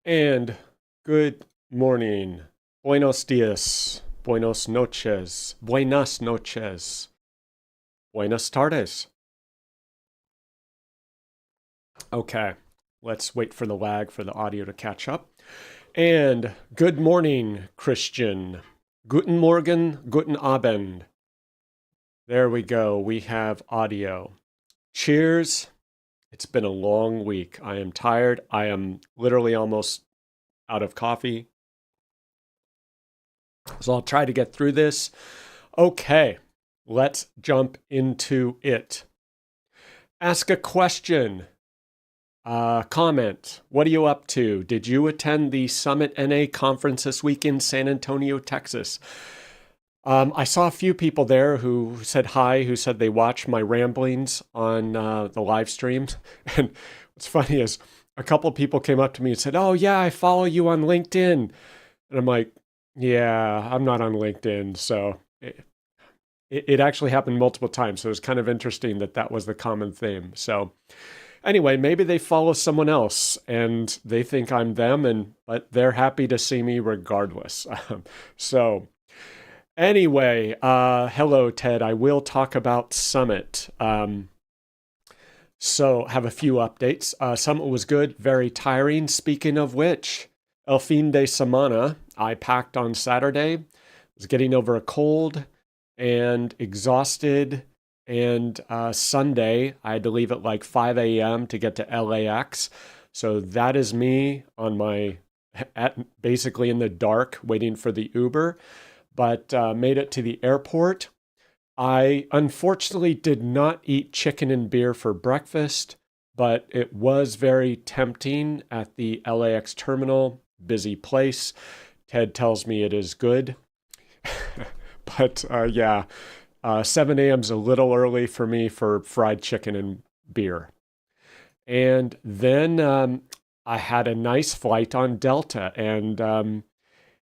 And good morning. Buenos dias. Buenas noches. Buenas tardes. Okay, let's wait for the lag for the audio to catch up. And good morning, Christian. Guten Morgen, guten Abend. There we go. We have audio. Cheers. It's been a long week. I am tired. I am literally almost out of coffee. So I'll try to get through this. Okay, let's jump into it. Ask a question. Comment. What are you up to? Did you attend the Summit NA conference this week in San Antonio, Texas? I saw a few people there who said hi, who said they watched my ramblings on the live streams. And what's funny is a couple of people came up to me and said, "Oh, yeah, I follow you on LinkedIn." And I'm like, yeah, I'm not on LinkedIn. So it actually happened multiple times. So it was kind of interesting that that was the common theme. So anyway, maybe they follow someone else and they think I'm them, but they're happy to see me regardless. So anyway, hello, Ted. I will talk about Summit. So have a few updates. Summit was good, very tiring. Speaking of which, El fin de semana, I packed on Saturday, was getting over a cold and exhausted. And Sunday, I had to leave at like 5 a.m. to get to LAX. So that is me on basically in the dark waiting for the Uber, but made it to the airport. I unfortunately did not eat chicken and beer for breakfast, but it was very tempting at the LAX terminal, busy place. Ted tells me it is good. But yeah, 7 a.m. is a little early for me for fried chicken and beer. And then I had a nice flight on Delta. And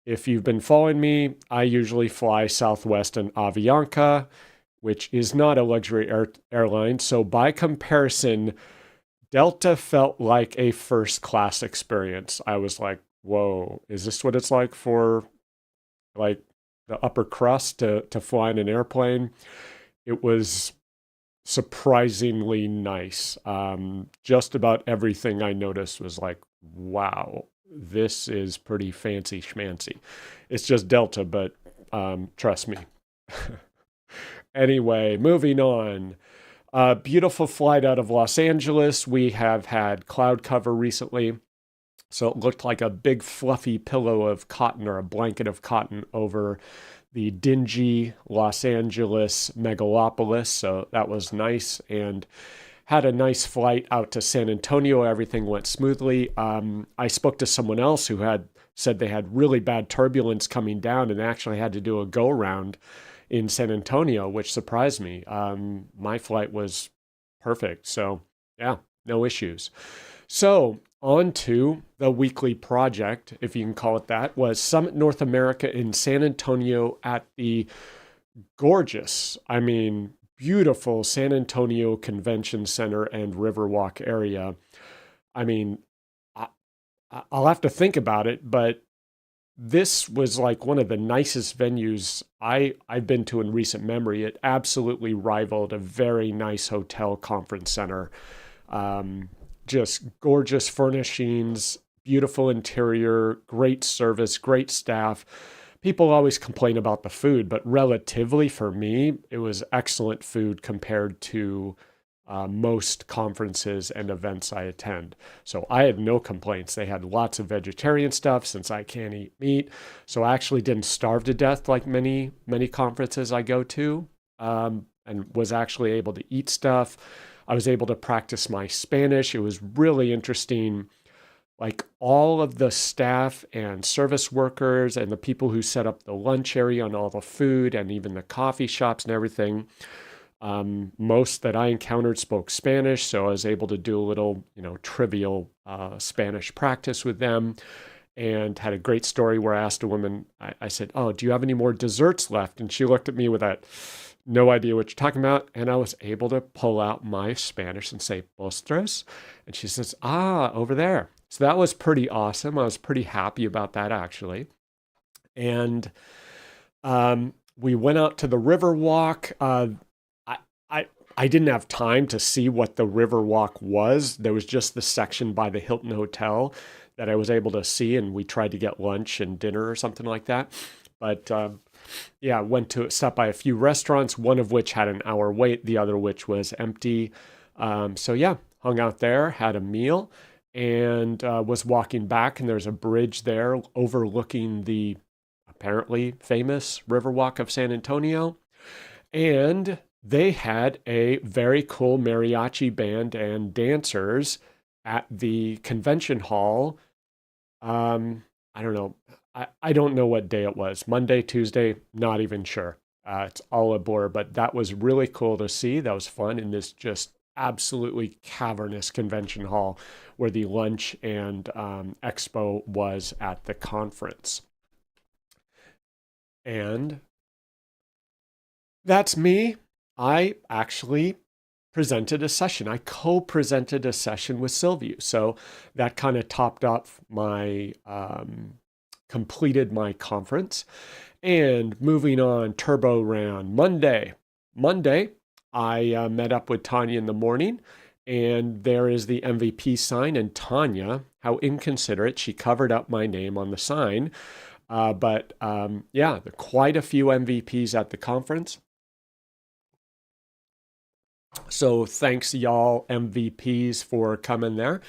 if you've been following me, I usually fly Southwest and Avianca, which is not a luxury airline. So by comparison, Delta felt like a first class experience. I was like, whoa, is this what it's like for like the upper crust to fly in an airplane? It was surprisingly nice. Just about everything I noticed was like, wow, this is pretty fancy schmancy. It's just Delta, but trust me. Anyway, moving on. Beautiful flight out of Los Angeles. We have had cloud cover recently. So it looked like a big fluffy pillow of cotton or a blanket of cotton over the dingy Los Angeles megalopolis. So that was nice, and had a nice flight out to San Antonio. Everything went smoothly. I spoke to someone else who had said they had really bad turbulence coming down and actually had to do a go round in San Antonio, which surprised me. My flight was perfect. So yeah, no issues. So on to the weekly project, if you can call it that, was Summit North America in San Antonio at the gorgeous, beautiful San Antonio Convention Center and Riverwalk area. I mean, I, I'll have to think about it, but this was like one of the nicest venues I've been to in recent memory. It absolutely rivaled a very nice hotel conference center. Just gorgeous furnishings, beautiful interior, great service, great staff. People always complain about the food, but relatively for me, it was excellent food compared to most conferences and events I attend. So I had no complaints. They had lots of vegetarian stuff since I can't eat meat. So I actually didn't starve to death like many conferences I go to, and was actually able to eat stuff. I was able to practice my Spanish. It was really interesting. Like all of the staff and service workers and the people who set up the lunch area and all the food and even the coffee shops and everything. Most that I encountered spoke Spanish, so I was able to do a little, trivial Spanish practice with them, and had a great story where I asked a woman, I said, "Oh, do you have any more desserts left?" And she looked at me with that, no idea what you're talking about. And I was able to pull out my Spanish and say, "Postres." And she says, "Ah, over there." So that was pretty awesome. I was pretty happy about that actually. And we went out to the river walk. I, I I didn't have time to see what the river walk was. There was just the section by the Hilton Hotel that I was able to see, and we tried to get lunch and dinner or something like that. But yeah, went to stop by a few restaurants, one of which had an hour wait, the other which was empty. So yeah, hung out there, had a meal, and was walking back, and there's a bridge there overlooking the apparently famous Riverwalk of San Antonio. And they had a very cool mariachi band and dancers at the convention hall. I don't know. I don't know what day it was. Monday, Tuesday, not even sure. It's all a blur, but that was really cool to see. That was fun in this just absolutely cavernous convention hall where the lunch and expo was at the conference. And that's me. I actually presented a session. I co-presented a session with Sylvia. So that kind of topped off my completed my conference. And moving on, Turbo Round Monday. Monday, I met up with Tanya in the morning, and there is the MVP sign. And Tanya, how inconsiderate, she covered up my name on the sign. But yeah, quite a few MVPs at the conference. So thanks, y'all, MVPs, for coming there.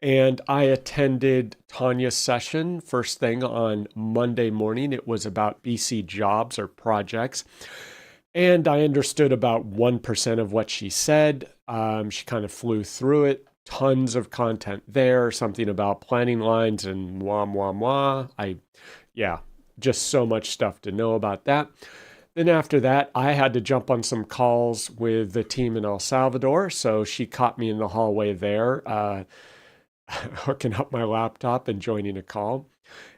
And I attended Tanya's session first thing on Monday morning. It was about BC jobs or projects. And I understood about 1% of what she said. She kind of flew through it. Tons of content there, something about planning lines and moi, moi, moi. Yeah, just so much stuff to know about that. Then after that, I had to jump on some calls with the team in El Salvador. So she caught me in the hallway there, hooking up my laptop and joining a call.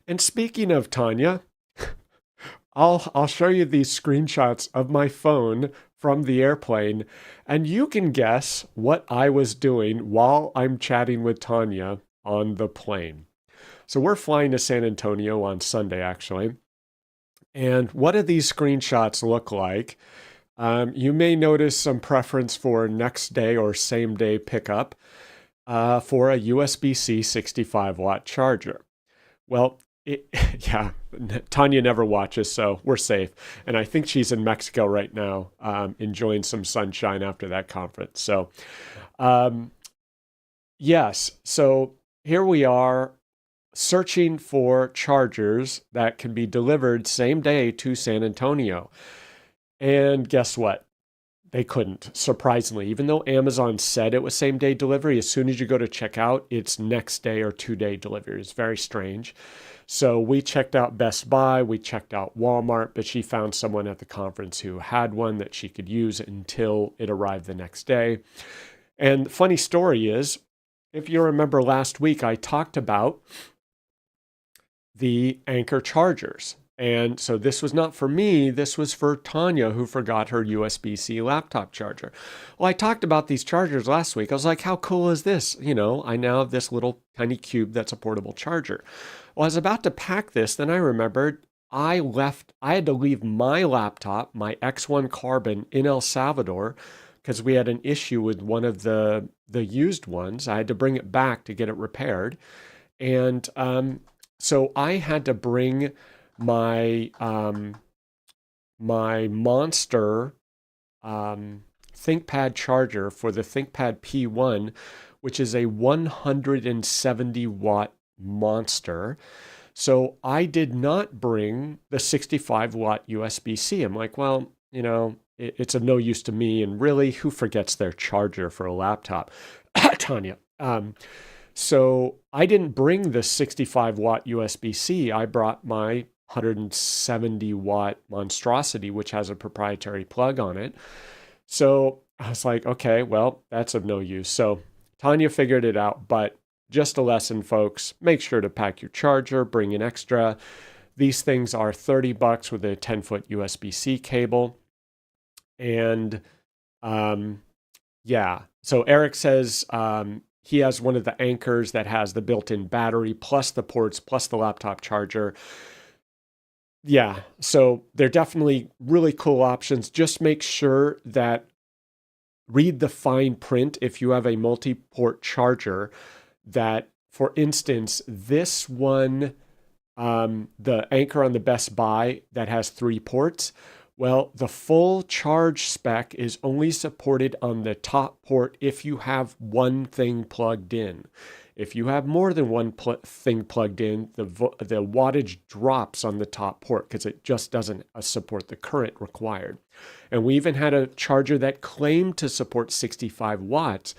And speaking of Tanya, I'll show you these screenshots of my phone from the airplane, and you can guess what I was doing while I'm chatting with Tanya on the plane. So we're flying to San Antonio on Sunday, actually. And what do these screenshots look like? You may notice some preference for next day or same day pickup for a USB-C 65-watt charger. Well, yeah, Tanya never watches, so we're safe. And I think she's in Mexico right now, enjoying some sunshine after that conference. So, yes, so here we are searching for chargers that can be delivered same day to San Antonio. And guess what? They couldn't, surprisingly. Even though Amazon said it was same day delivery, as soon as you go to checkout, it's next day or 2-day delivery. It's very strange. So we checked out Best Buy, we checked out Walmart, but she found someone at the conference who had one that she could use until it arrived the next day. And the funny story is, if you remember last week, I talked about the Anchor chargers. And so this was not for me, this was for Tanya, who forgot her USB-C laptop charger. Well, I talked about these chargers last week. I was like, how cool is this? You know, I now have this little tiny cube that's a portable charger. Well, I was about to pack this, then I remembered I had to leave my laptop, my X1 Carbon, in El Salvador because we had an issue with one of the used ones. I had to bring it back to get it repaired. And so I had to bring my my Monster ThinkPad charger for the ThinkPad P1, which is a 170 watt monster. So I did not bring the 65 watt USB-C. I'm like, well, you know, it's of no use to me. And really, who forgets their charger for a laptop? Tanya. So I didn't bring the 65 watt USB-C. I brought my 170 watt monstrosity, which has a proprietary plug on it. So I was like, okay, well, that's of no use. So Tanya figured it out, but just a lesson, folks. Make sure to pack your charger, bring an extra. These things are $30 with a 10-foot USB-C cable. And yeah, so Eric says he has one of the Anchors that has the built-in battery, plus the ports, plus the laptop charger. Yeah, so they're definitely really cool options. Just make sure that read the fine print if you have a multi-port charger that, for instance, this one, the Anchor on the Best Buy that has 3 ports, well, the full charge spec is only supported on the top port if you have one thing plugged in. If you have more than one thing plugged in, the wattage drops on the top port because it just doesn't support the current required. And we even had a charger that claimed to support 65 watts,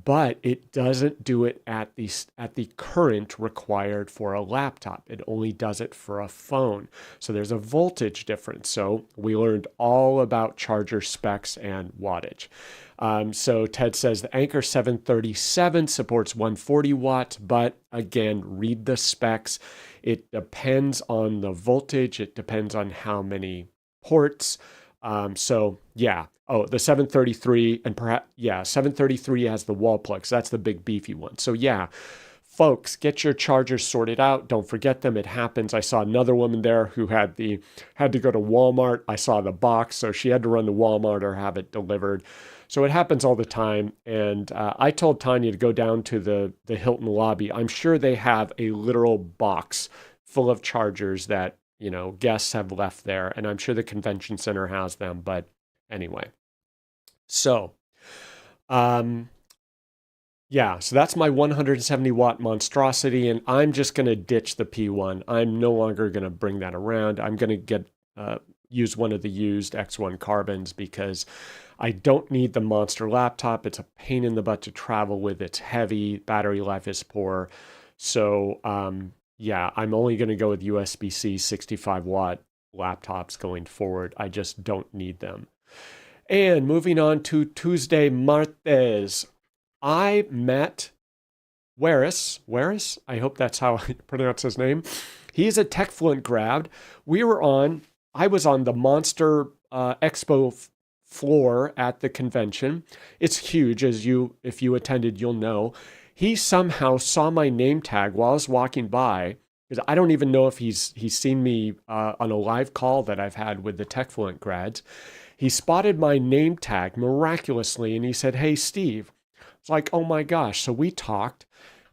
but it doesn't do it at the current required for a laptop. It only does it for a phone. So there's a voltage difference. So we learned all about charger specs and wattage. So Ted says the Anchor 737 supports 140 watts, but again, read the specs. It depends on the voltage. It depends on how many ports. So yeah. Oh, the 733 and perhaps, yeah, 733 has the wall plugs. That's the big beefy one. So yeah, folks, get your chargers sorted out. Don't forget them. It happens. I saw another woman there who had to go to Walmart. I saw the box, so she had to run to Walmart or have it delivered. So it happens all the time. And I told Tanya to go down to the Hilton lobby. I'm sure they have a literal box full of chargers that, guests have left there. And I'm sure the convention center has them. But anyway, so yeah, so that's my 170 watt monstrosity, and I'm just going to ditch the P1. I'm no longer going to bring that around. I'm going to use one of the used X1 carbons because I don't need the monster laptop. It's a pain in the butt to travel with. It's heavy. Battery life is poor. So yeah, I'm only going to go with USB-C 65 watt laptops going forward. I just don't need them. And moving on to Tuesday, martes, I met Waris. Waris? I hope that's how I pronounce his name. He's a TechFluent grad. I was on the Monster Expo floor at the convention. It's huge, if you attended, you'll know. He somehow saw my name tag while I was walking by, because I don't even know if he's seen me on a live call that I've had with the TechFluent grads. He spotted my name tag miraculously, and he said, "Hey, Steve." It's like, oh my gosh. So we talked,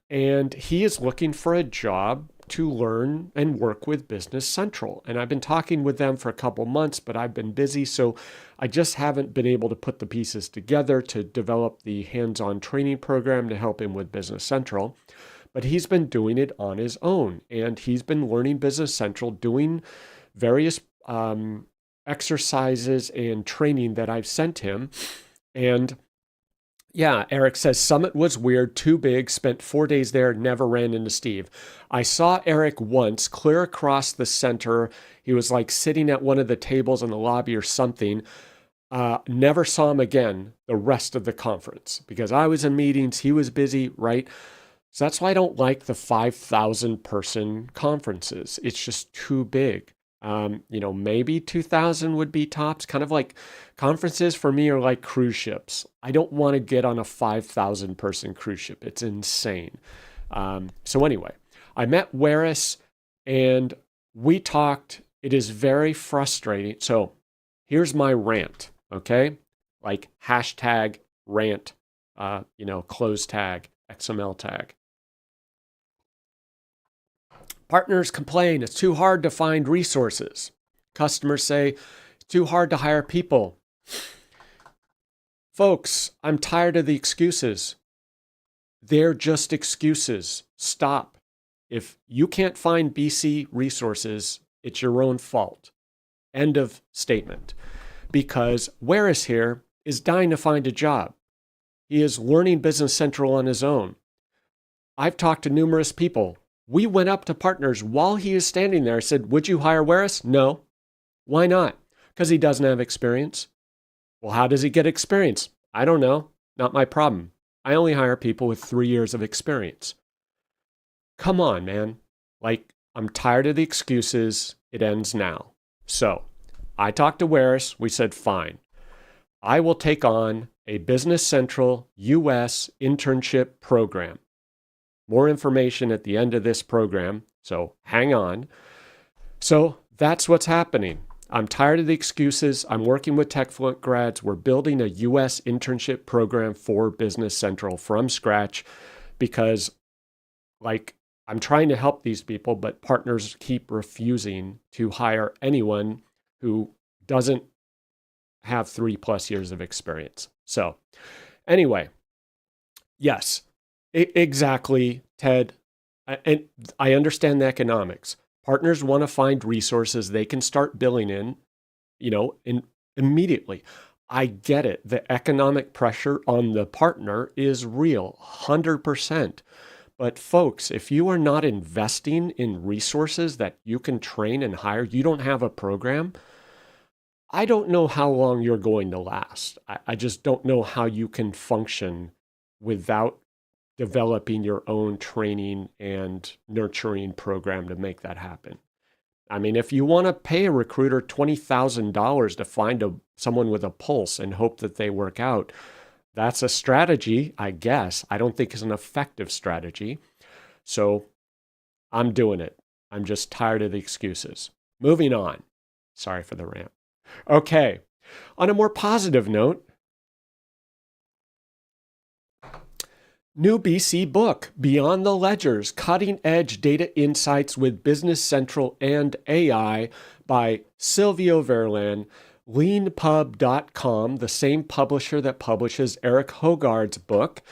and he is looking for a job to learn and work with Business Central. And I've been talking with them for a couple months, but I've been busy, so I just haven't been able to put the pieces together to develop the hands-on training program to help him with Business Central. But he's been doing it on his own, and he's been learning Business Central, doing various exercises and training that I've sent him. And yeah, Eric says, Summit was weird, too big, spent 4 days there, never ran into Steve. I saw Eric once, clear across the center. He was like sitting at one of the tables in the lobby or something. Never saw him again the rest of the conference because I was in meetings, he was busy, right? So that's why I don't like the 5,000 person conferences. It's just too big. Maybe 2,000 would be tops. Kind of like conferences for me are like cruise ships. I don't want to get on a 5,000 person cruise ship. It's insane. So anyway, I met Waris and we talked. It is very frustrating. So here's my rant, okay? Like hashtag rant, close tag, XML tag. Partners complain it's too hard to find resources. Customers say it's too hard to hire people. Folks, I'm tired of the excuses. They're just excuses. Stop. If you can't find BC resources, it's your own fault. End of statement. Because Waris here is dying to find a job. He is learning Business Central on his own. I've talked to numerous people. We went up to partners while he is standing there. I said, would you hire Waris? No. Why not? Because he doesn't have experience. Well, how does he get experience? I don't know. Not my problem. I only hire people with 3 years of experience. Come on, man. I'm tired of the excuses. It ends now. So I talked to Waris. We said, fine. I will take on a Business Central US internship program. More information at the end of this program, so hang on. So that's what's happening. I'm tired of the excuses. I'm working with TechFluent grads. We're building a US internship program for Business Central from scratch because, like, I'm trying to help these people, but partners keep refusing to hire anyone who doesn't have 3+ years of experience. So, anyway, yes, exactly, Ted. And I understand the economics. Partners want to find resources they can start billing in immediately. I get it. The economic pressure on the partner is real, 100%. But folks, if you are not investing in resources that you can train and hire, you don't have a program, I don't know how long you're going to last. I just don't know how you can function without developing your own training and nurturing program to make that happen. I mean, if you want to pay a recruiter $20,000 to find someone with a pulse and hope that they work out, that's a strategy, I guess. I don't think it's an effective strategy. So I'm doing it. I'm just tired of the excuses. Moving on. Sorry for the rant. Okay. On a more positive note, new BC book, Beyond the Ledgers, Cutting Edge Data Insights with Business Central and AI by Silvio Verlan, leanpub.com, the same publisher that publishes Eric Hogarth's book.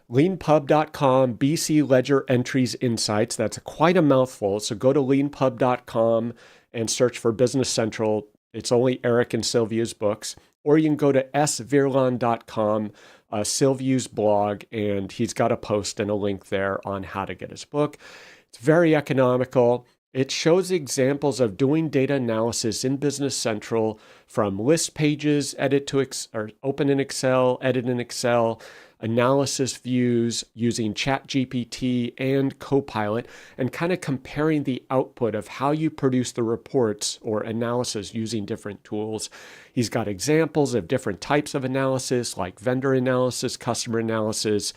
Leanpub.com, BC Ledger Entries Insights. That's quite a mouthful. So go to leanpub.com and search for Business Central. It's only Eric and Silvio's books. Or you can go to svirlan.com, Silvio's blog, and he's got a post and a link there on how to get his book. It's very economical. It shows examples of doing data analysis in Business Central from list pages, open in Excel, edit in Excel, analysis views using ChatGPT and Copilot, and kind of comparing the output of how you produce the reports or analysis using different tools. He's got examples of different types of analysis like vendor analysis, customer analysis.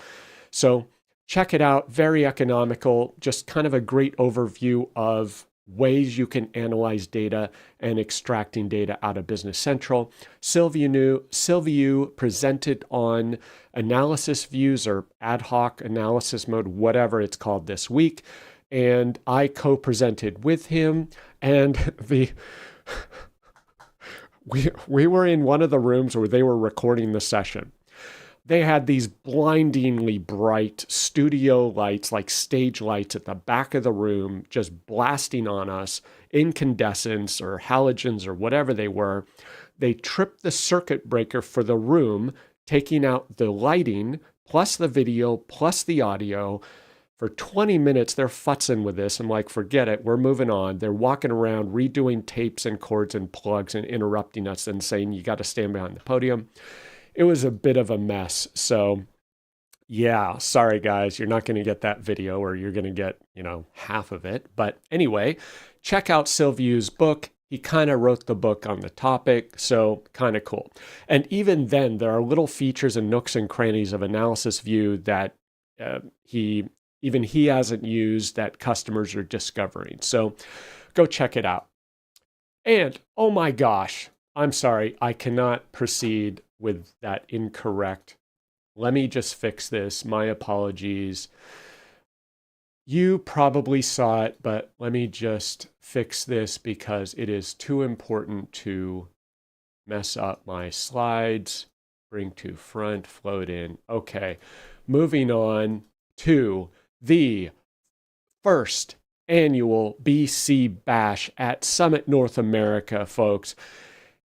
So check it out. Very economical, just kind of a great overview of ways you can analyze data and extracting data out of Business Central. Silvio presented on analysis views or ad hoc analysis mode, whatever it's called this week. And I co-presented with him, and we were in one of the rooms where they were recording the session. They had these blindingly bright studio lights, like stage lights at the back of the room, just blasting on us, incandescents or halogens or whatever they were. They tripped the circuit breaker for the room, taking out the lighting, plus the video, plus the audio. For 20 minutes, they're futzing with this. I'm like, forget it. We're moving on. They're walking around, redoing tapes and cords and plugs and interrupting us and saying, you got to stand behind the podium. It was a bit of a mess. So yeah, sorry guys, you're not going to get that video, or you're going to get, half of it. But anyway, check out Silvio's book. He kind of wrote the book on the topic, so kind of cool. And even then, there are little features and nooks and crannies of Analysis View that he hasn't used that customers are discovering. So go check it out. And oh my gosh, I'm sorry, I cannot proceed with that incorrect. Let me just fix this. My apologies. You probably saw it, but let me just fix this because it is too important to mess up my slides. Bring to front, float in. Okay, moving on to the first annual BC Bash at Summit North America, folks.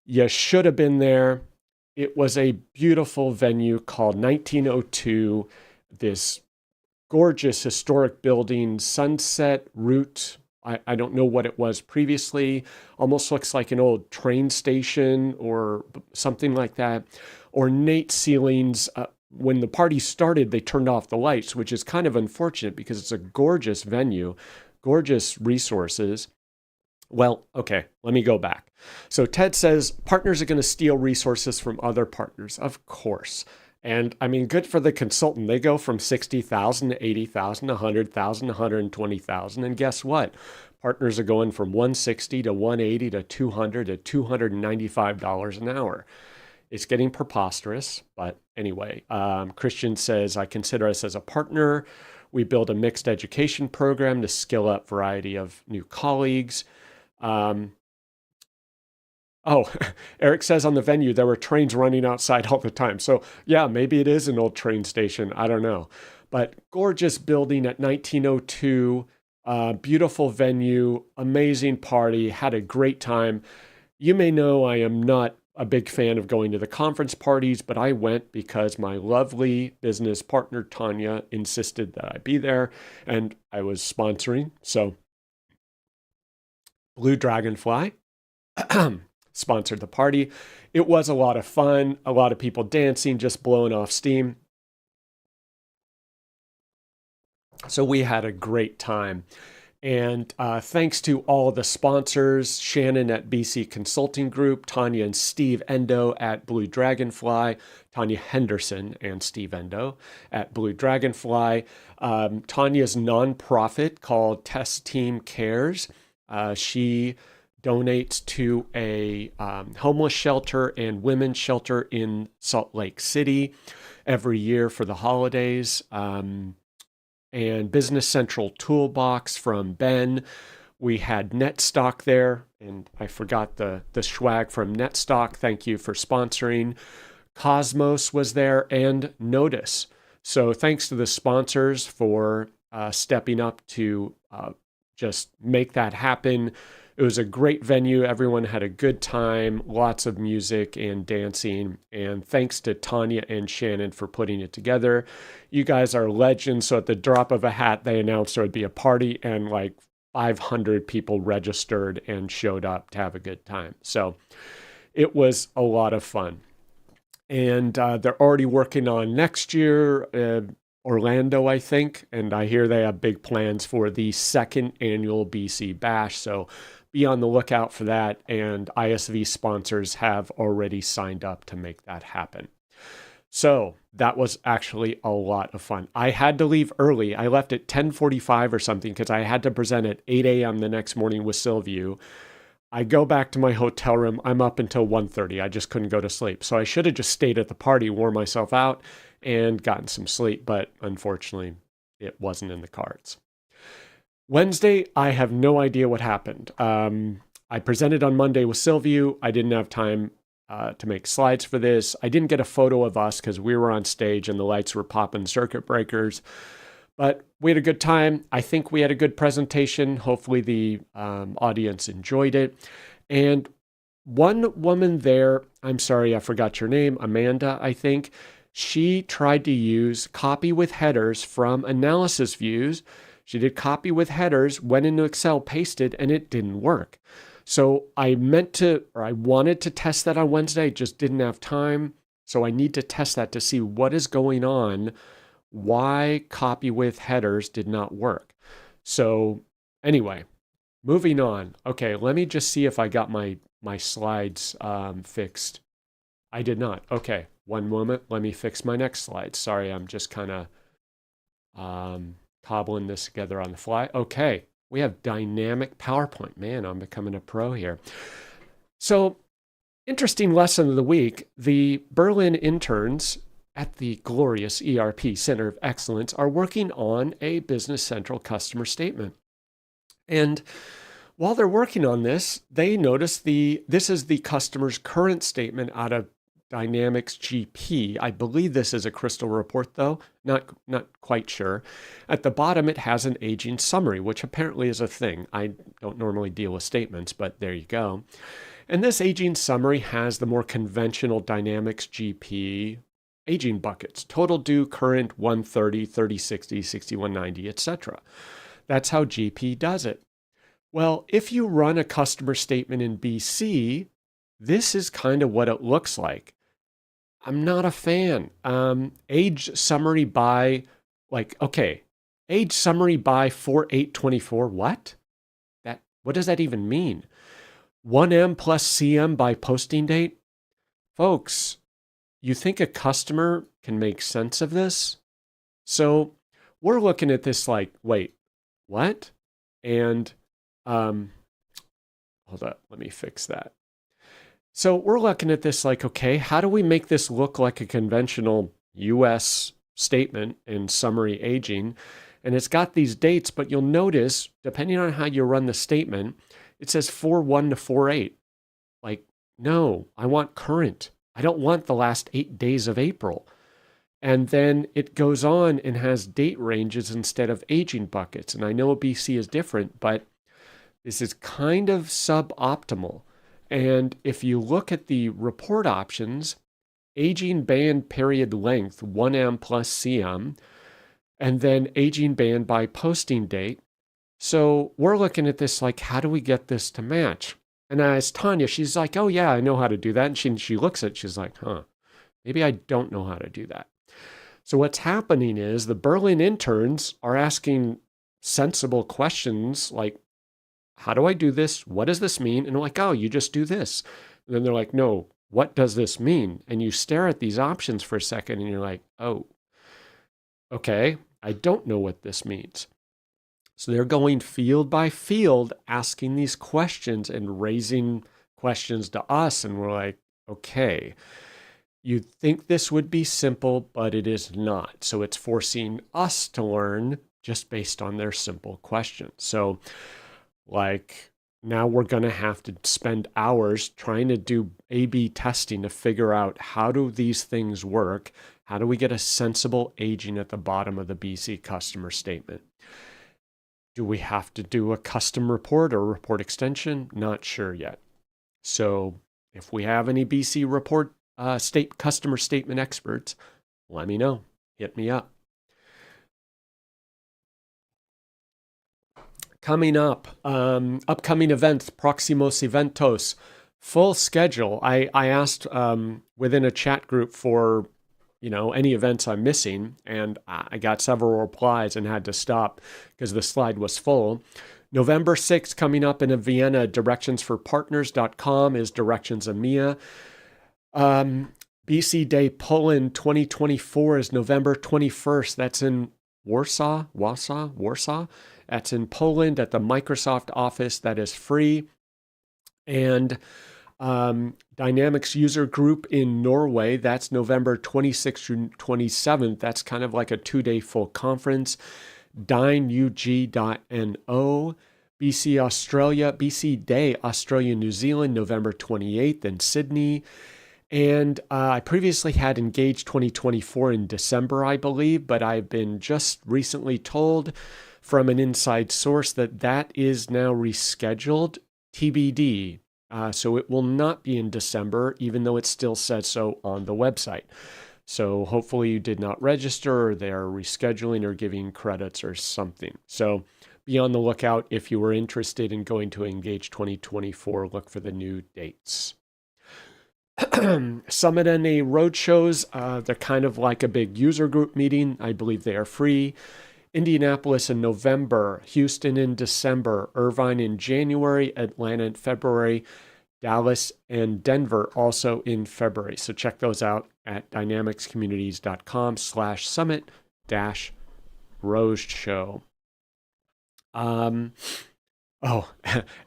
You should have been there. It was a beautiful venue called 1902, this gorgeous historic building, Sunset Route. I don't know what it was previously. Almost looks like an old train station or something like that. Ornate ceilings. When the party started, they turned off the lights, which is kind of unfortunate because it's a gorgeous venue, gorgeous resources. Well, okay, let me go back. So Ted says partners are going to steal resources from other partners. Of course. And I mean, good for the consultant. They go from 60,000 to 80,000, 100,000, 120,000. And guess what? Partners are going from 160 to 180 to 200 to $295 an hour. It's getting preposterous, but anyway, Christian says, I consider us as a partner. We build a mixed education program to skill up variety of new colleagues. Um, oh, Eric says on the venue there were trains running outside all the time. So yeah, maybe it is an old train station. I don't know. But gorgeous building at 1902, beautiful venue, amazing party, had a great time. You may know I am not a big fan of going to the conference parties, but I went because my lovely business partner, Tanya, insisted that I be there and I was sponsoring. So Blue Dragonfly sponsored the party. It was a lot of fun, a lot of people dancing, just blowing off steam. So we had a great time. And thanks to all the sponsors, Shannon at BC Consulting Group, Tanya and Steve Endo at Blue Dragonfly, Tanya Henderson and Steve Endo at Blue Dragonfly, Tanya's nonprofit called Test Team Cares. She donates to a homeless shelter and women's shelter in Salt Lake City every year for the holidays. And Business Central Toolbox from Ben. We had NetStock there, and I forgot the swag from NetStock. Thank you for sponsoring. Cosmos was there, and Notice. So thanks to the sponsors for stepping up to just make that happen. It was a great venue. Everyone had a good time, lots of music and dancing. And thanks to Tanya and Shannon for putting it together. You guys are legends. So at the drop of a hat, they announced there would be a party and like 500 people registered and showed up to have a good time. So it was a lot of fun. And they're already working on next year, Orlando, I think. And I hear they have big plans for the second annual BC Bash. So be on the lookout for that. And ISV sponsors have already signed up to make that happen. So that was actually a lot of fun. I had to leave early. I left at 10:45 or something because I had to present at 8 a.m. the next morning with Sylview. I go back to my hotel room. I'm up until 1:30. I just couldn't go to sleep. So I should have just stayed at the party, wore myself out, and gotten some sleep. But unfortunately, it wasn't in the cards. Wednesday, I have no idea what happened. I presented on Monday with Sylview. I didn't have time to make slides for this. I didn't get a photo of us because we were on stage and the lights were popping circuit breakers. But we had a good time. I think we had a good presentation. Hopefully the audience enjoyed it. And one woman there, I'm sorry, I forgot your name, Amanda, I think, she tried to use copy with headers from analysis views. She did copy with headers, went into Excel, pasted, and it didn't work. So I wanted to test that on Wednesday, just didn't have time. So I need to test that to see what is going on, why copy with headers did not work. So anyway, moving on. Okay, let me just see if I got my slides fixed. I did not. Okay, one moment. Let me fix my next slide. Sorry, I'm just kind of cobbling this together on the fly. Okay, we have dynamic PowerPoint. Man, I'm becoming a pro here. So, interesting lesson of the week. The Berlin interns at the glorious ERP Center of Excellence are working on a Business Central customer statement. And while they're working on this, they notice this is the customer's current statement out of Dynamics GP. I believe this is a Crystal report, though. Not quite sure. At the bottom, it has an aging summary, which apparently is a thing. I don't normally deal with statements, but there you go. And this aging summary has the more conventional Dynamics GP aging buckets: total due, current, 130, 3060, 6190, etc. That's how GP does it. Well, if you run a customer statement in BC, this is kind of what it looks like. I'm not a fan. Age summary by, age summary by 4/8/24. What? What does that even mean? 1M plus CM by posting date? Folks, you think a customer can make sense of this? So we're looking at this like, wait, what? And hold up, let me fix that. So we're looking at this like, okay, how do we make this look like a conventional US statement in summary aging? And it's got these dates, but you'll notice, depending on how you run the statement, it says 4/1 to 4/8. Like, no, I want current. I don't want the last 8 days of April. And then it goes on and has date ranges instead of aging buckets. And I know BC is different, but this is kind of suboptimal. And if you look at the report options, aging band period length, 1M plus CM, and then aging band by posting date. So we're looking at this like, how do we get this to match? And I asked Tanya, she's like, oh yeah, I know how to do that. And she looks at it, she's like, maybe I don't know how to do that. So what's happening is the Berlin interns are asking sensible questions like, how do I do this? What does this mean? And I'm like, oh, you just do this. And then they're like, no, what does this mean? And you stare at these options for a second and you're like, oh, okay, I don't know what this means. So they're going field by field, asking these questions and raising questions to us. And we're like, okay, you'd think this would be simple, but it is not. So it's forcing us to learn just based on their simple questions. So like now we're going to have to spend hours trying to do A/B testing to figure out how do these things work? How do we get a sensible aging at the bottom of the BC customer statement? Do we have to do a custom report or report extension? Not sure yet. So if we have any BC report customer statement experts, let me know. Hit me up. Coming up, upcoming events, Proximos Eventos, full schedule. I asked within a chat group for, any events I'm missing, and I got several replies and had to stop because the slide was full. November 6th coming up in Vienna, directionsforpartners.com is Directions EMEA. BC Day Poland 2024 is November 21st. That's in Warsaw. That's in Poland at the Microsoft office. That is free. And Dynamics User Group in Norway, that's November 26th through 27th. That's kind of like a 2-day full conference. dyneug.no. BC Day Australia, New Zealand, November 28th in Sydney. And I previously had Engage 2024 in December, I believe, but I've been just recently told from an inside source that is now rescheduled, TBD. So it will not be in December, even though it still says so on the website. So hopefully you did not register, or they're rescheduling or giving credits or something. So be on the lookout if you were interested in going to Engage 2024. Look for the new dates. Summit NA roadshows, they're kind of like a big user group meeting. I believe they are free. Indianapolis in November, Houston in December, Irvine in January, Atlanta in February, Dallas and Denver also in February. So check those out at dynamicscommunities.com/summit-roadshow.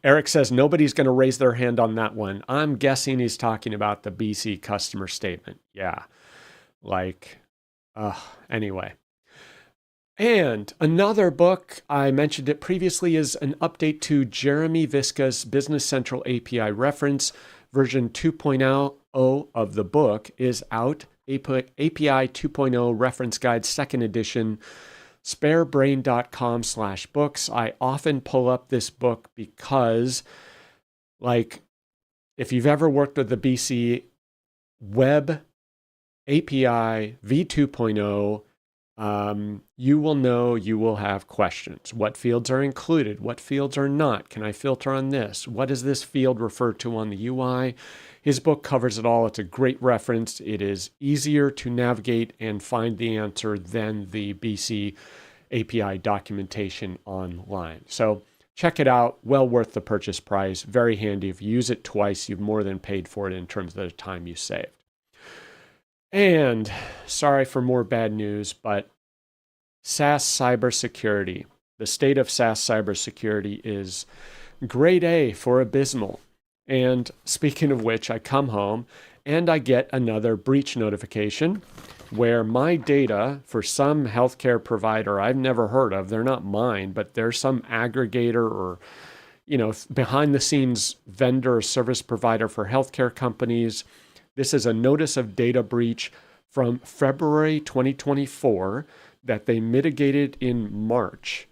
Eric says nobody's going to raise their hand on that one. I'm guessing he's talking about the BC customer statement. Yeah. Anyway. And another book, I mentioned it previously, is an update to Jeremy Visca's Business Central API reference. Version 2.0 of the book is out. API 2.0 Reference Guide, second edition, sparebrain.com/books. I often pull up this book because, if you've ever worked with the BC Web API v2.0, you will know you will have questions. What fields are included? What fields are not? Can I filter on this? What does this field refer to on the UI? His book covers it all. It's a great reference. It is easier to navigate and find the answer than the BC API documentation online. So check it out. Well worth the purchase price. Very handy. If you use it twice, you've more than paid for it in terms of the time you saved. And sorry for more bad news, but SaaS cybersecurity. The state of SaaS cybersecurity is grade A for abysmal. And speaking of which, I come home and I get another breach notification where my data for some healthcare provider I've never heard of, they're not mine, but they're some aggregator or, behind the scenes vendor or service provider for healthcare companies. This is a notice of data breach from February 2024 that they mitigated in March.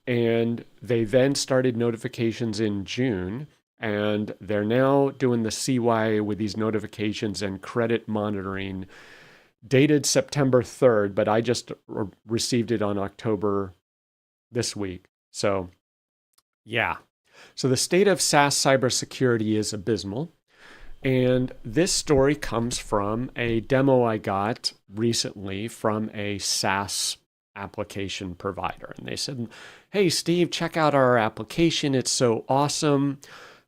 And they then started notifications in June. And they're now doing the CYA with these notifications and credit monitoring dated September 3rd, but I just received it on October this week. So, yeah. So the state of SaaS cybersecurity is abysmal. And this story comes from a demo I got recently from a SaaS application provider. And they said, "Hey, Steve, check out our application. It's so awesome."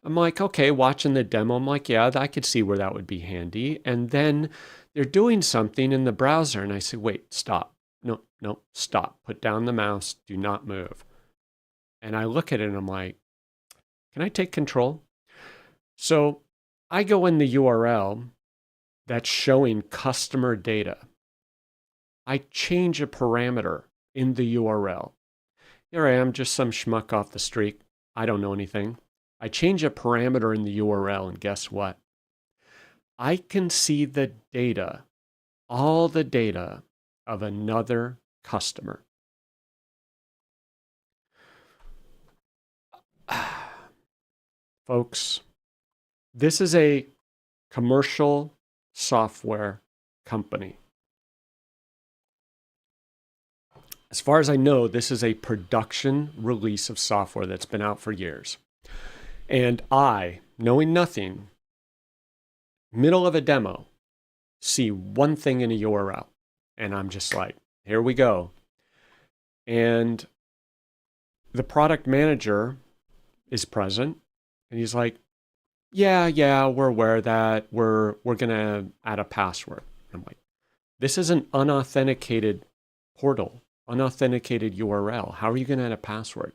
I'm like, okay, watching the demo. I'm like, yeah, I could see where that would be handy. And then they're doing something in the browser. And I said, wait, stop. No, stop. Put down the mouse. Do not move. And I look at it and I'm like, can I take control? So I go in the URL that's showing customer data. I change a parameter in the URL. Here I am, just some schmuck off the street. I don't know anything. I change a parameter in the URL, and guess what? I can see the data, all the data of another customer. Folks, this is a commercial software company. As far as I know, this is a production release of software that's been out for years. And I, knowing nothing, middle of a demo, see one thing in a URL. And I'm just like, here we go. And the product manager is present. And he's like, yeah, we're aware of that. We're going to add a password. I'm like, this is an unauthenticated portal, unauthenticated URL. How are you going to add a password?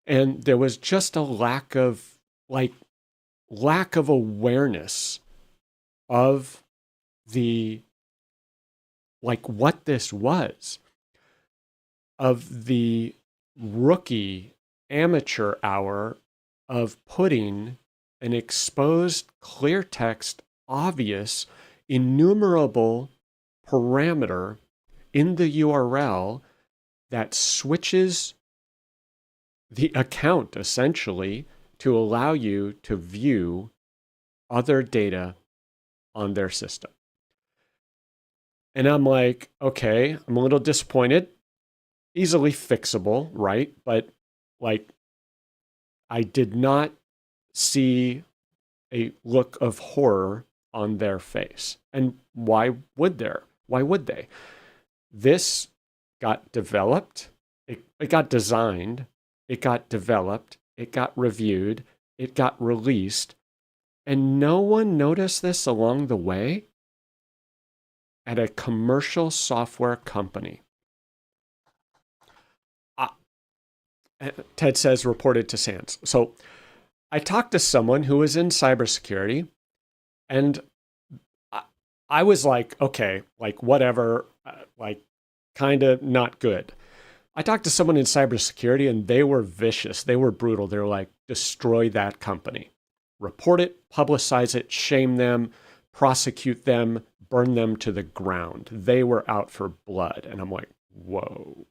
And there was just a lack of awareness of the, what this was, of the rookie amateur hour of putting an exposed, clear text, obvious, enumerable parameter in the URL that switches the account essentially to allow you to view other data on their system. And I'm like, okay, I'm a little disappointed. Easily fixable, right? But I did not see a look of horror on their face. And why would there? Why would they? This got developed, it got designed, it got developed, it got reviewed, it got released, and no one noticed this along the way at a commercial software company. Ted says, reported to SANS. So I talked to someone who was in cybersecurity, and I was like, okay, whatever, kind of not good. I talked to someone in cybersecurity, and they were vicious. They were brutal. They were like, destroy that company. Report it, publicize it, shame them, prosecute them, burn them to the ground. They were out for blood. And I'm like, whoa.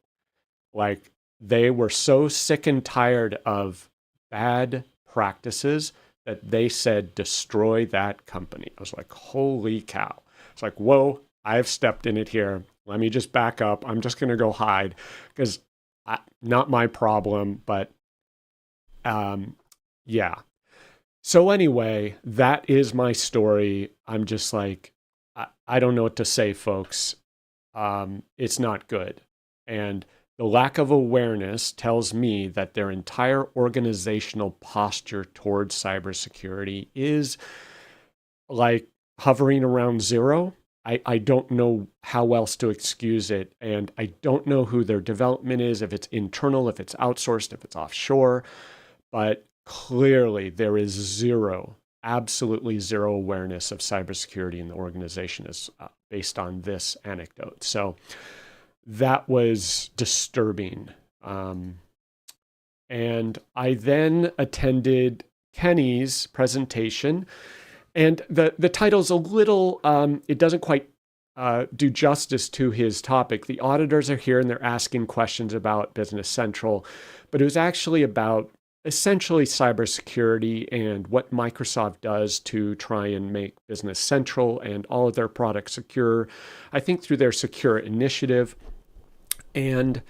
They were so sick and tired of bad practices that they said, destroy that company. I was like, holy cow. It's like, whoa, I've stepped in it here. Let me just back up. I'm just going to go hide because not my problem, but yeah. So anyway, that is my story. I'm just like, I don't know what to say, folks. It's not good. And The lack of awareness tells me that their entire organizational posture towards cybersecurity is like hovering around zero. I don't know how else to excuse it. And I don't know who their development is, if it's internal, if it's outsourced, if it's offshore. But clearly, there is zero, absolutely zero awareness of cybersecurity in the organization is based on this anecdote. So that was disturbing. And I then attended Kenny's presentation. And the title's a little, it doesn't quite do justice to his topic. The auditors are here and they're asking questions about Business Central, but it was actually about essentially cybersecurity and what Microsoft does to try and make Business Central and all of their products secure, I think through their secure initiative. And,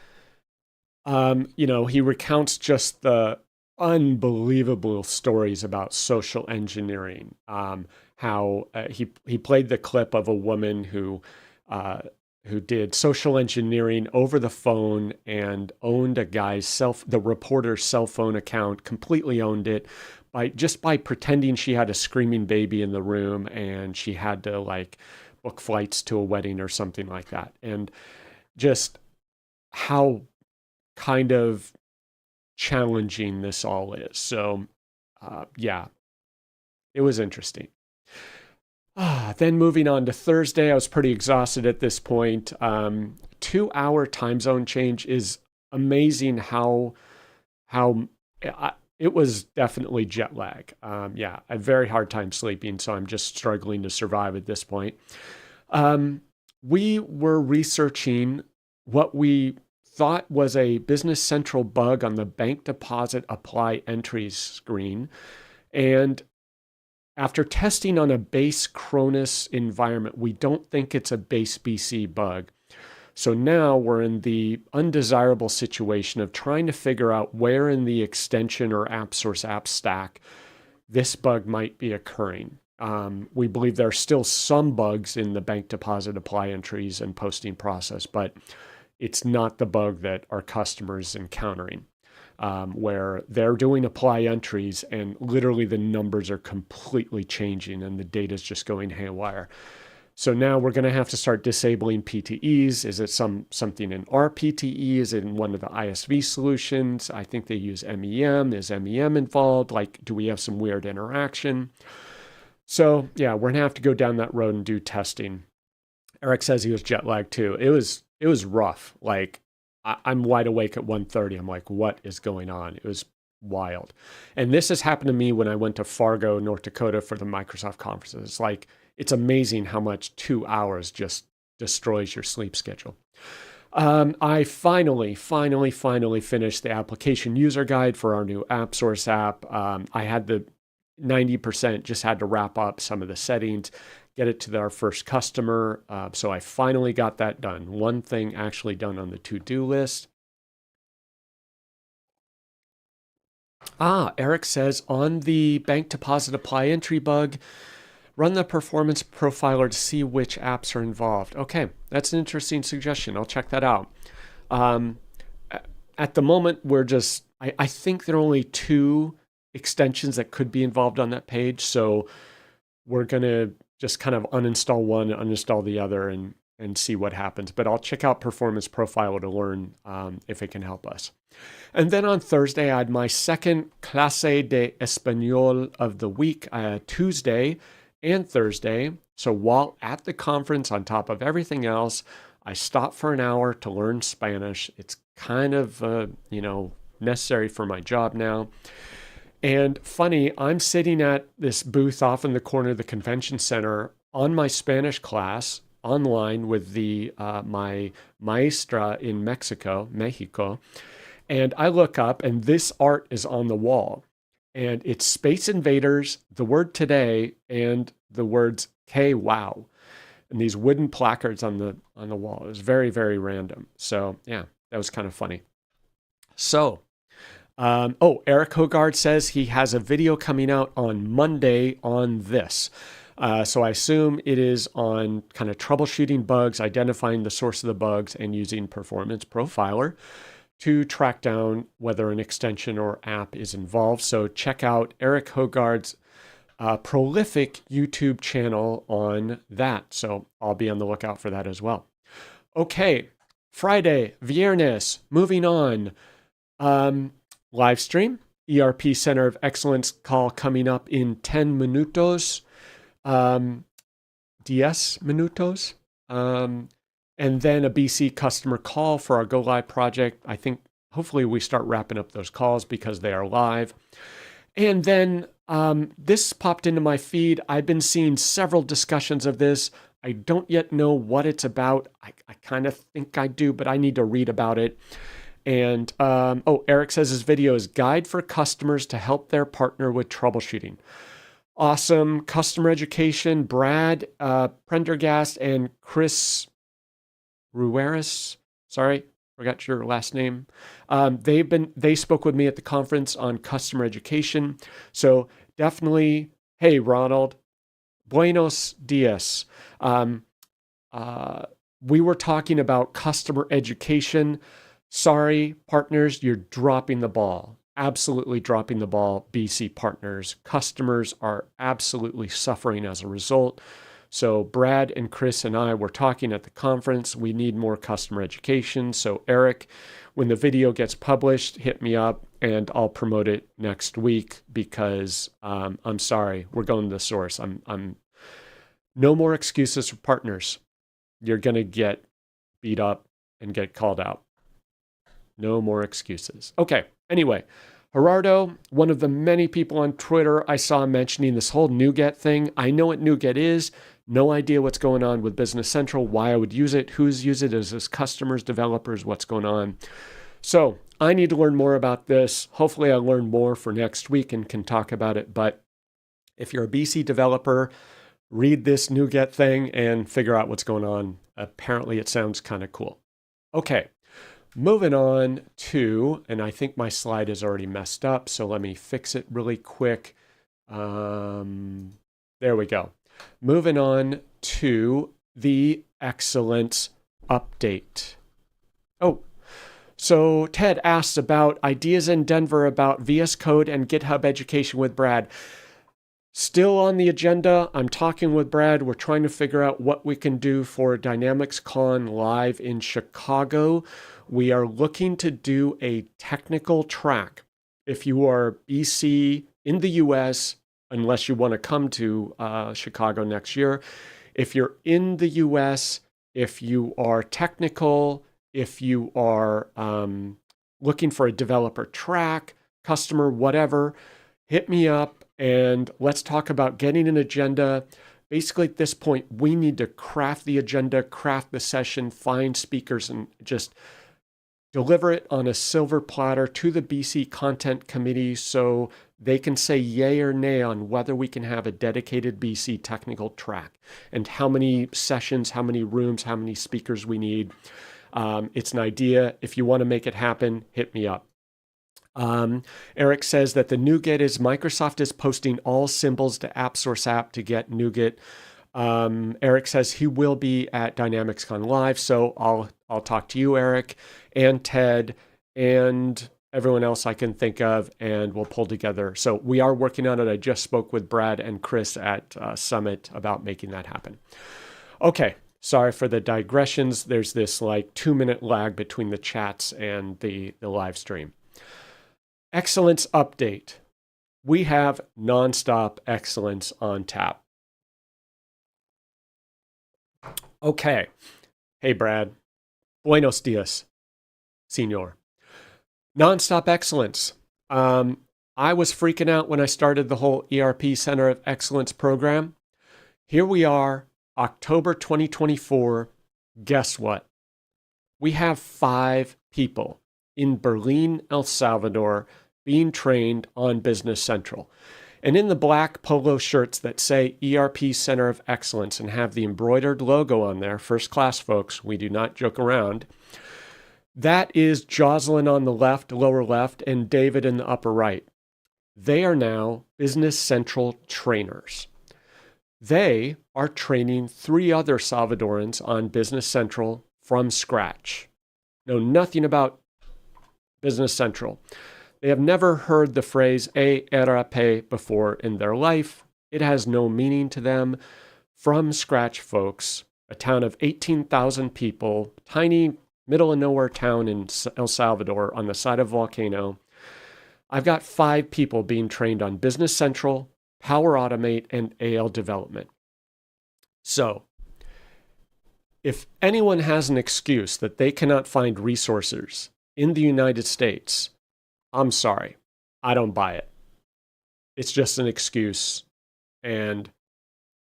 he recounts just the unbelievable stories about social engineering. How he played the clip of a woman who did social engineering over the phone and owned the reporter's cell phone account, completely owned it by pretending she had a screaming baby in the room and she had to like book flights to a wedding or something like that. And just how kind of challenging this all is. So, yeah, it was interesting. Then moving on to Thursday, I was pretty exhausted at this point. 2-hour time zone change is amazing. It was definitely jet lag. Yeah, I had a very hard time sleeping, so I'm just struggling to survive at this point. We were researching what we thought was a Business Central bug on the bank deposit apply entries screen. And after testing on a base Cronus environment, we don't think it's a base BC bug. So now we're in the undesirable situation of trying to figure out where in the extension or app source app stack this bug might be occurring. We believe there are still some bugs in the bank deposit apply entries and posting process, but it's not the bug that our customers encountering, where they're doing apply entries and literally the numbers are completely changing and the data is just going haywire. So now we're going to have to start disabling PTEs. Is it something in our PTE? Is it in one of the ISV solutions? I think they use MEM. Is MEM involved? Like, do we have some weird interaction? So yeah, we're going to have to go down that road and do testing. Eric says he was jet lagged too. It was rough. Like I'm wide awake at 1:30. I'm like, what is going on? It was wild. And this has happened to me when I went to Fargo, North Dakota for the Microsoft conferences. It's like, it's amazing how much 2 hours just destroys your sleep schedule. I finally finished the application user guide for our new app source app. I had the 90%, just had to wrap up some of the settings, get it to our first customer. So I finally got that done. One thing actually done on the to-do list. Eric says on the bank deposit apply entry bug, run the performance profiler to see which apps are involved. Okay, that's an interesting suggestion. I'll check that out. At the moment, I think there are only 2 extensions that could be involved on that page. So we're going to just kind of uninstall one and uninstall the other and see what happens. But I'll check out Performance Profiler to learn if it can help us. And then on Thursday, I had my second Clase de Español of the week, Tuesday and Thursday. So while at the conference, on top of everything else, I stopped for an hour to learn Spanish. It's kind of, necessary for my job now. And funny, I'm sitting at this booth off in the corner of the convention center on my Spanish class online with my maestra in Mexico. And I look up and this art is on the wall. And it's Space Invaders, the word today, and the words K wow. And these wooden placards on the wall. It was very, very random. So yeah, that was kind of funny. So, Eric Hogard says he has a video coming out on Monday on this. So I assume it is on kind of troubleshooting bugs, identifying the source of the bugs, and using Performance Profiler to track down whether an extension or app is involved. So check out Eric Hogard's prolific YouTube channel on that. So I'll be on the lookout for that as well. Okay, Friday, Viernes, moving on. Live stream, ERP Center of Excellence call coming up in 10 minutos. 10 minutos. And then a BC customer call for our Go Live project. I think hopefully we start wrapping up those calls because they are live. And then this popped into my feed. I've been seeing several discussions of this. I don't yet know what it's about. I kind of think I do, but I need to read about it. And Eric says his video is Guide for Customers to Help Their Partner with Troubleshooting. Awesome customer education. Brad Prendergast and Chris Rueris. Sorry, forgot your last name. They spoke with me at the conference on customer education. So definitely, hey Ronald, buenos dias. We were talking about customer education. Sorry, partners, you're dropping the ball. Absolutely dropping the ball, BC partners. Customers are absolutely suffering as a result. So Brad and Chris and I were talking at the conference. We need more customer education. So Eric, when the video gets published, hit me up and I'll promote it next week because I'm sorry, we're going to the source. I'm no more excuses for partners. You're going to get beat up and get called out. No more excuses. Okay, anyway, Gerardo, one of the many people on Twitter I saw mentioning this whole NuGet thing. I know what NuGet is. No idea what's going on with Business Central, why I would use it, who's used it, is this customers, developers, what's going on. So I need to learn more about this. Hopefully I'll learn more for next week and can talk about it. But if you're a BC developer, read this NuGet thing and figure out what's going on. Apparently it sounds kind of cool. Okay. Moving on to, and I think my slide is already messed up, so let me fix it really quick. There we go. Moving on to the excellence update. Oh, so Ted asks about ideas in Denver about VS Code and GitHub education with Brad. Still on the agenda. I'm talking with Brad. We're trying to figure out what we can do for DynamicsCon Live in Chicago. We are looking to do a technical track. If you are BC in the US, unless you want to come to Chicago next year, if you're in the US, if you are technical, if you are looking for a developer track, customer, whatever, hit me up and let's talk about getting an agenda. Basically, at this point, we need to craft the agenda, craft the session, find speakers, and just deliver it on a silver platter to the BC Content Committee so they can say yay or nay on whether we can have a dedicated BC technical track and how many sessions, how many rooms, how many speakers we need. It's an idea. If you want to make it happen, hit me up. Eric says that the NuGet is Microsoft is posting all symbols to AppSource app to get NuGet. Eric says he will be at DynamicsCon Live, so I'll talk to you, Eric, and Ted, and everyone else I can think of, and we'll pull together. So we are working on it. I just spoke with Brad and Chris at Summit about making that happen. Okay, sorry for the digressions. There's this like 2-minute lag between the chats and the live stream. Excellence update. We have nonstop excellence on tap. Okay. Hey, Brad. Buenos dias, senor. Nonstop excellence. I was freaking out when I started the whole ERP Center of Excellence program. Here we are, October 2024. Guess what? We have 5 people in Berlin, El Salvador, being trained on Business Central. And in the black polo shirts that say ERP Center of Excellence and have the embroidered logo on there, first class folks, we do not joke around. That is Jocelyn on the left, lower left, and David in the upper right. They are now Business Central trainers. They are training 3 other Salvadorans on Business Central from scratch. Know nothing about Business Central. They have never heard the phrase ERP before in their life. It has no meaning to them. From scratch, folks, a town of 18,000 people, tiny middle of nowhere town in El Salvador on the side of a volcano. I've got 5 people being trained on Business Central, Power Automate, and AL development. So, if anyone has an excuse that they cannot find resources in the United States, I'm sorry. I don't buy it. It's just an excuse. And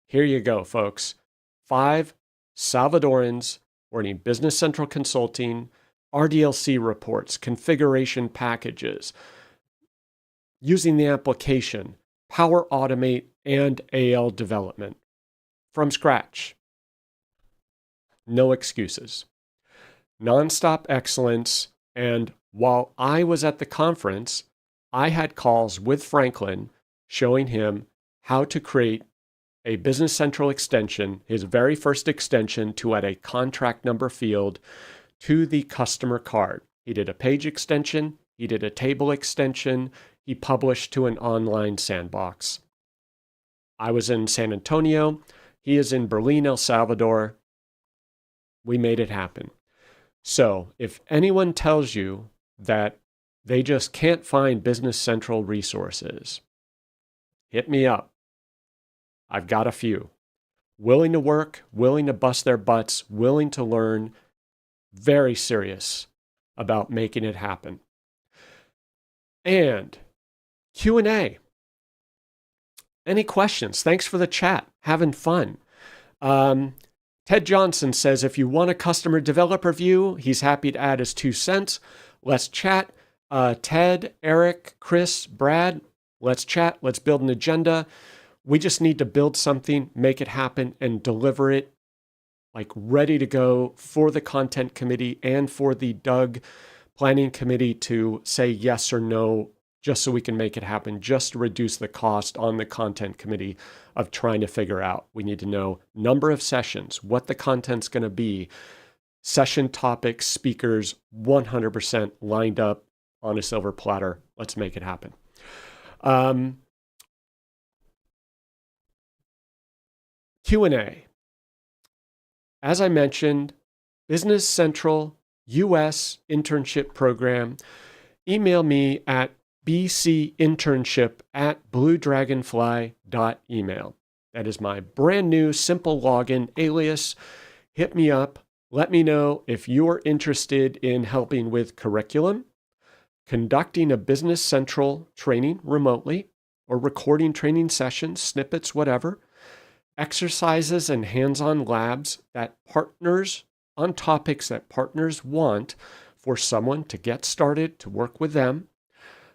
here you go, folks. 5 Salvadorans learning Business Central consulting, RDLC reports, configuration packages, using the application, Power Automate, and AL development from scratch. No excuses. Nonstop excellence. And while I was at the conference, I had calls with Franklin showing him how to create a Business Central extension, his very first extension, to add a contract number field to the customer card. He did a page extension. He did a table extension. He published to an online sandbox. I was in San Antonio. He is in Berlin, El Salvador. We made it happen. So if anyone tells you that they just can't find Business Central resources, hit me up. I've got a few. Willing to work, willing to bust their butts, willing to learn, very serious about making it happen. And Q&A. Any questions? Thanks for the chat. Having fun. Ted Johnson says, if you want a customer developer view, he's happy to add his 2 cents. Let's chat. Ted, Eric, Chris, Brad, let's chat. Let's build an agenda. We just need to build something, make it happen, and deliver it like ready to go for the content committee and for the Doug planning committee to say yes or no, just so we can make it happen, just to reduce the cost on the content committee of trying to figure out. We need to know number of sessions, what the content's going to be, session topics, speakers, 100% lined up on a silver platter. Let's make it happen. Q&A. As I mentioned, Business Central US internship program. Email me at bcinternship@bluedragonfly.email. That is my brand new simple login alias. Hit me up. Let me know if you're interested in helping with curriculum, conducting a Business Central training remotely, or recording training sessions, snippets, whatever, exercises and hands-on labs that partners on topics that partners want for someone to get started, to work with them,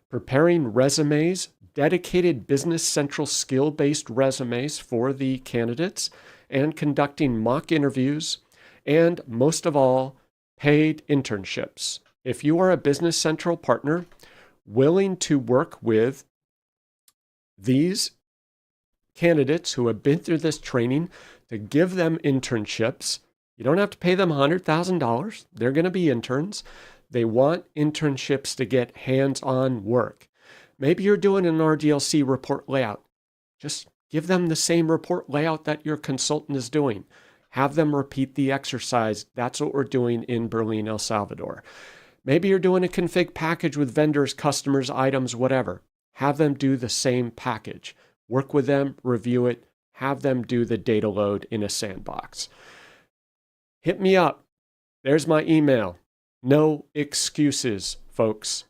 preparing resumes, dedicated Business Central skill-based resumes for the candidates, and conducting mock interviews, and most of all, paid internships. If you are a Business Central partner willing to work with these candidates who have been through this training to give them internships, you don't have to pay them $100,000. They're going to be interns. They want internships to get hands-on work. Maybe you're doing an RDLC report layout. Just give them the same report layout that your consultant is doing. Have them repeat the exercise. That's what we're doing in Berlin, El Salvador. Maybe you're doing a config package with vendors, customers, items, whatever. Have them do the same package. Work with them, review it, have them do the data load in a sandbox. Hit me up. There's my email. No excuses, folks.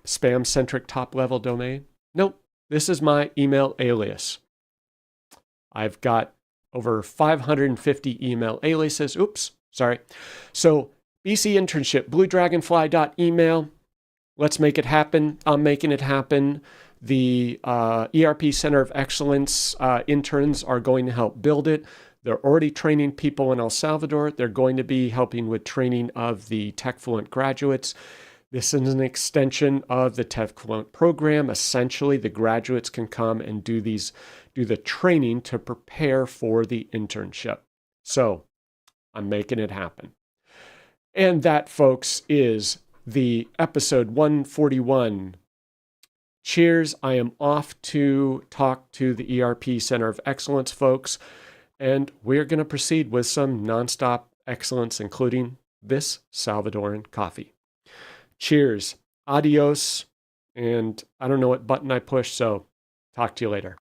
Spam-centric top-level domain? Nope. This is my email alias. I've got over 550 email aliases. Oops, sorry. So BC internship, bluedragonfly.email. Let's make it happen. I'm making it happen. The ERP Center of Excellence interns are going to help build it. They're already training people in El Salvador. They're going to be helping with training of the TechFluent graduates. This is an extension of the TEFCLUNT program. Essentially, the graduates can come and do the training to prepare for the internship. So I'm making it happen. And that, folks, is the episode 141. Cheers. I am off to talk to the ERP Center of Excellence folks, and we're going to proceed with some nonstop excellence, including this Salvadoran coffee. Cheers. Adios. And I don't know what button I pushed, so talk to you later.